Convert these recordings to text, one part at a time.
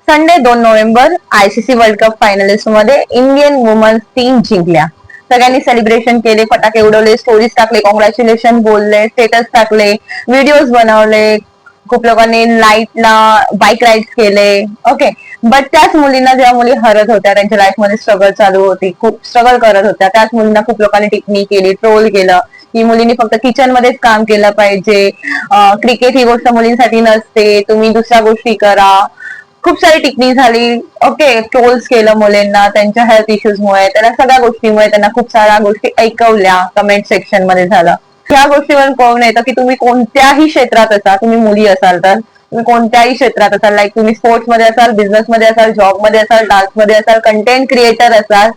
Sunday 2 November ICC world cup finalist मध्ये Indian women's team जिंकल्या. सगळ्यांनी सेलिब्रेशन केले, फटाके उडवले, स्टोरीज टाकले, कॉंग्रॅच्युलेशन बोलले, स्टेटस टाकले, व्हिडिओज बनवले. खूप लोकांनी नाईटला बाईक राईड्स केले. ओके, बट त्याच मुलींना, ज्या मुली हरत होत्या, त्यांच्या लाईफमध्ये स्ट्रगल चालू होती, खूप स्ट्रगल करत होत्या, त्याच मुलींना खूप लोकांनी टिप्पणी केली, ट्रोल केलं की मुलींनी फक्त किचन मध्येच काम केलं पाहिजे, क्रिकेट ही गोष्ट मुलींसाठी नसते, तुम्ही दुसऱ्या गोष्टी करा. खूप सारी टिप्पणी झाली. ओके, ट्रोल्स केलं मुलींना त्यांच्या हेल्थ इश्यूजमुळे, त्यांना सगळ्या गोष्टीमुळे त्यांना खूप साऱ्या गोष्टी ऐकवल्या. कमेंट सेक्शन मध्ये झालं. ह्या गोष्टीवर कळून येतं की तुम्ही कोणत्याही क्षेत्रात असाल, तुम्ही मुली असाल तर तुम्ही कोणत्याही क्षेत्रात असाल, लाईक तुम्ही स्पोर्ट्स मध्ये असाल, बिझनेस मध्ये असाल, जॉब मध्ये असाल, डान्स मध्ये असाल, कंटेंट क्रिएटर असाल,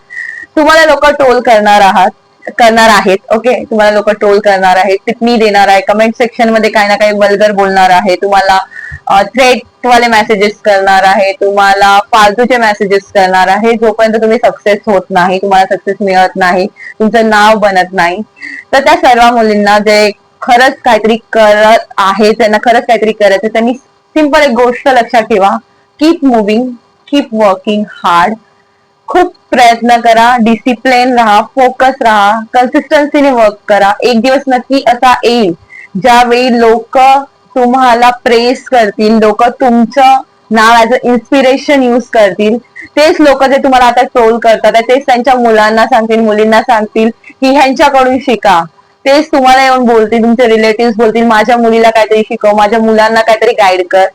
तुम्हाला लोक ट्रोल करणार आहेत. ओके, तुम्हाला लोक ट्रोल करणार आहेत, टिप्पणी देणार आहे, कमेंट सेक्शन मध्ये काही ना काही वल्गर बोलणार आहे, तुम्हाला थ्रेट वाले मेसेजेस करणार आहे, तुम्हाला फालतूचे मेसेजेस करणार आहे. जोपर्यंत तुम्ही सक्सेस होत नाही, तुम्हाला सक्सेस मिळत नाही, तुमचं नाव बनत नाही, तर त्या सर्व मुलींना जे खरंच काहीतरी करत आहे, त्यांना खरंच काहीतरी करायचं, त्यांनी सिंपल एक गोष्ट लक्षात ठेवा: keep moving, keep working hard. खूप प्रयत्न करा, डिसिप्लिन राहा, फोकस राहा, कन्सिस्टन्सीने वर्क करा. एक दिवस नक्की असा येईल ज्यावेळी लोक तुम्हाला प्रेस करतील, लोक तुमचं नाव ऍज अ इन्स्पिरेशन यूज करतील. तेच लोक जे तुम्हाला आता ट्रोल करतात तेच त्यांच्या मुलांना सांगतील, मुलींना सांगतील की ह्यांच्याकडून शिका. तेच तुम्हाला येऊन बोलतील, तुमचे रिलेटिव्ह बोलतील माझ्या मुलीला काहीतरी शिकव, माझ्या मुलांना काहीतरी गाईड कर.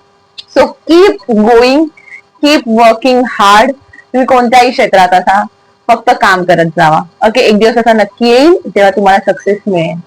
So keep going, keep working hard. तुम्ही कोणत्याही क्षेत्रात असा, फक्त काम करत जावा. ओके, एक दिवस असा नक्की येईल तेव्हा तुम्हाला सक्सेस मिळेल.